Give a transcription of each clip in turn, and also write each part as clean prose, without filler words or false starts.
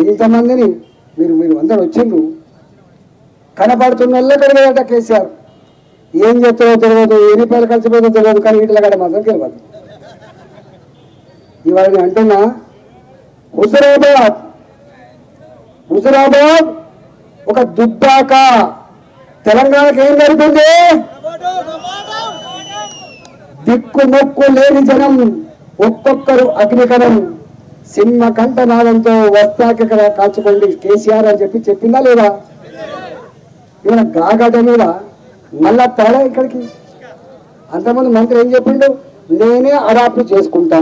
ఎంతమందిని మీరు అందరూ వచ్చిండ్రు, కనపడుతున్న వాళ్ళే కడిగేట కేసీఆర్. ఏం చేస్తారో తెలియదు, ఏ రూపాయలు ఖర్చు పోతుందో తెలియదు, కానీ వీటిలో కడ మాత్రం తెలియదు. ఇవాళ నేను అంటున్నా, హుజురాబాద్ ఒక దుబ్బాక. తెలంగాణకి ఏం జరుగుతుంది? దిక్కు మొక్కు లేని జనం, ఒక్కొక్కరు అగ్నికరం, సింహ కంఠనాదంతో వస్తాక కాల్చుకోండి కేసీఆర్ అని చెప్పిందా లేదా? ఇవాళ గాగట మీద మళ్ళా తేడా ఇక్కడికి. అంతమంది మంత్రి ఏం చెప్పిండు? నేనే అడాప్ట్ చేసుకుంటా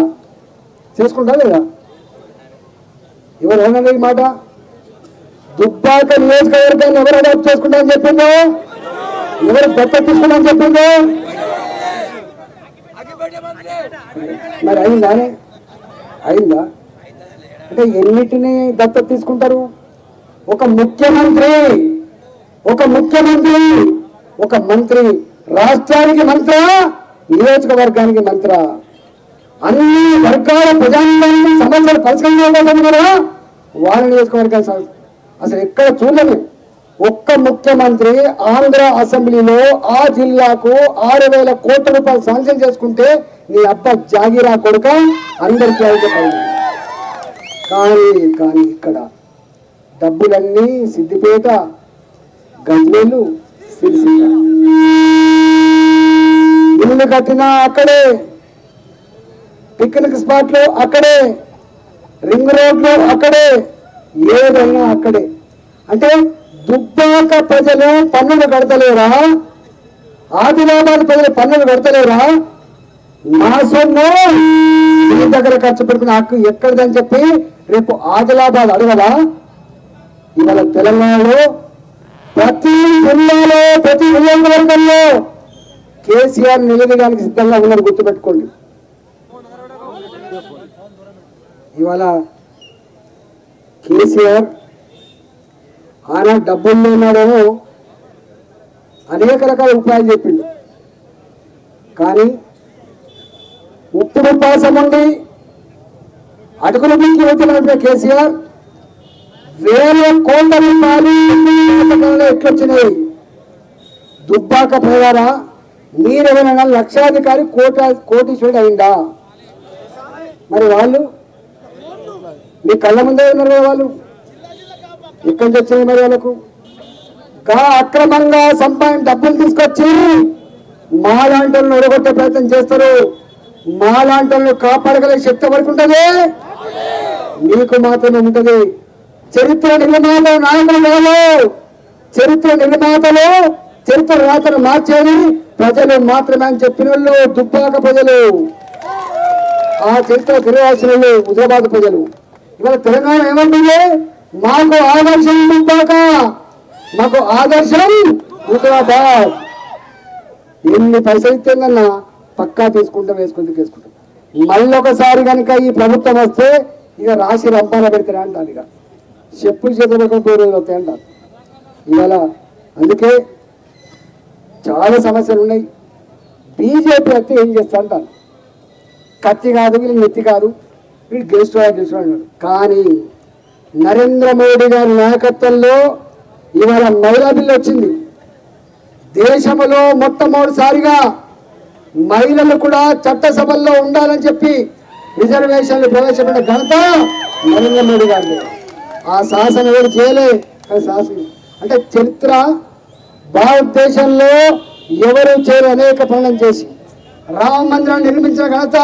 లేదా? ఎవరు ఏమన్నది ఈ మాట? దుబ్బాక నియోజకవర్గాన్ని ఎవరు అడాప్ట్ చేసుకుంటా అని చెప్పిందో, ఎవరు దత్తత తీసుకుంటా అని చెప్పిందో, మరి అయిందా? అంటే ఎన్నిటిని దత్తత తీసుకుంటారు? ఒక మంత్రి రాష్ట్రానికి మంత్ర, నియోజకవర్గానికి మంత్ర. అన్ని వర్గాల ప్రజానికాన్ని సమస్యలు పరిష్కరించడం కూడా వాళ్ళ నియోజకవర్గాలు అసలు ఎక్కడ చూడలేదు. ఒక్క ముఖ్యమంత్రి ఆంధ్ర అసెంబ్లీలో ఆ జిల్లాకు 6,000 కోట్ల రూపాయలు శాంక్షన్ చేసుకుంటే నీ అబ్బా జాగిరా కొడుక అందరికీ అయిపోయింది. కానీ ఇక్కడ డబ్బులన్నీ సిద్దిపేట, గజ్వేలు, సిరిసిల్ల. ఇల్లు కట్టినా అక్కడే, పిక్నిక్ స్పాట్లు అక్కడే, రింగ్ రోడ్లు అక్కడే, ఏదైనా అక్కడే. అంటే దుబ్బాక ప్రజలు పన్నులు కడతలేరా? ఆదిలాబాద్ ప్రజలు పన్నులు కడతలేరా? నా సొమ్ము మీ దగ్గర ఖర్చు పెట్టుకున్న హక్కు ఎక్కడిదని చెప్పి రేపు ఆదిలాబాద్ అడగదా? ఇవాళ తెలంగాణలో ప్రతి జిల్లాలో, ప్రతి నియోజకవర్గంలో కేసీఆర్ నిలదీయడానికి సిద్ధంగా ఉన్నారు, గుర్తుపెట్టుకోండి. ఇవాళ కేసీఆర్ ఆయన డబ్బుల్లో ఉన్నాడేమో అనేక రకాల ఉపాయాలు చెప్పిండు. కానీ ఉప్పుడు ఉపాసం ఉండి అటుకుల మించి వచ్చిన కేసీఆర్ 1,000 కోట్ల రూపాయలు ఎట్లొచ్చినాయి? దుబ్బాక ప్రజారా, మీరేమైనా లక్షాధికారి కోటీశ్వరుడు అయిందా? మరి వాళ్ళు మీ కళ్ళ ముందే ఉన్నారు కదా. వాళ్ళు ఎక్కడి నుంచి వచ్చినాయి మరి? వాళ్ళకు అక్రమంగా సంపాదించిన డబ్బులు తీసుకొచ్చి మాలాంటి వాళ్ళని ఒడగొట్టే ప్రయత్నం చేస్తారు. మాలాంటి వాళ్ళని కాపాడగలిగే శక్తి ఎవరికి ఉంటుంది? మీకు మాత్రమే ఉంటుంది. చరిత్ర నిర్మాత నాయకులు కాదు, చరిత్ర రాతను మార్చేది ప్రజలు మాత్రమే అని చెప్పిన వాళ్ళు దుబ్బాక ప్రజలు. ఆ చరిత్ర తిరగాల్సిన వాళ్ళు హుజురాబాద్ ప్రజలు. ఇవాళ తెలంగాణ ఏమంటుంది? మాకు ఆదర్శం దుబ్బాక, మాకు ఆదర్శం హుజురాబాద్. ఎన్ని పైసలు ఇస్తుందన్నా పక్కా వేసుకుంటాం. మళ్ళీ ఒకసారి కనుక ఈ ప్రభుత్వం వస్తే ఇక రాసి రంపాల పెడతారా అంటారు. ఇక చెప్పులు చేతులకు పేరు వస్తాయి అంటారు. ఇవాళ అందుకే చాలా సమస్యలు ఉన్నాయి. బీజేపీ అయితే ఏం చేస్తా అంటారు? కత్తి కాదు, వీళ్ళు నెత్తి కాదు, వీళ్ళు గెలుస్తున్నాడు. కానీ నరేంద్ర మోడీ గారి నాయకత్వంలో ఇవాళ మహిళా బిల్లు వచ్చింది. దేశంలో మొట్టమొదటిసారిగా మహిళలు కూడా చట్టసభల్లో ఉండాలని చెప్పి రిజర్వేషన్లు ప్రవేశపెట్టిన ఘనత నరేంద్ర మోడీ గారిని. ఆ శాసనం ఎవరు చేయలే. శాసనం అంటే చరిత్ర భారతదేశంలో ఎవరు చేయరు. అనేక పనులను చేసి రామ మందిరాన్ని నిర్మించిన ఘనత,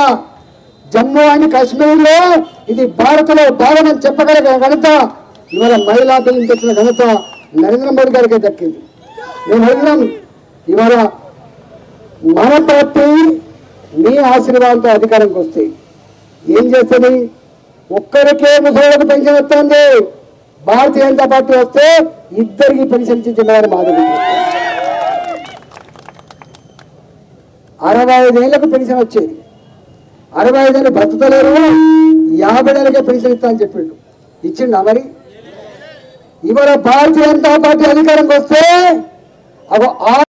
జమ్మూ అండ్ కాశ్మీర్లో ఇది భారత్లో భాగమని చెప్పగలిగిన ఘనత, ఇవాళ మహిళా బిల్లు తెచ్చిన ఘనత నరేంద్ర మోడీ గారికి దక్కింది. మేము అడిగినాం, ఇవాళ మన పార్టీ మీ ఆశీర్వాదంతో అధికారంకి వస్తే ఏం చేస్తుంది? ఒక్కరికే ముసలికి పెన్షన్ వస్తుంది. భారతీయ జనతా పార్టీ వస్తే ఇద్దరికి పెన్షన్ ఇచ్చిందని మాదిరి. 65 ఏళ్లకు పెన్షన్ వచ్చేది. 65 ఏళ్ళు బ్రతుకలేరు, 50 ఏళ్ళకే పెన్షన్ ఇస్తా అని చెప్పిండు. ఇచ్చిండా మరి? ఇవాళ భారతీయ జనతా పార్టీ అధికారంకి వస్తే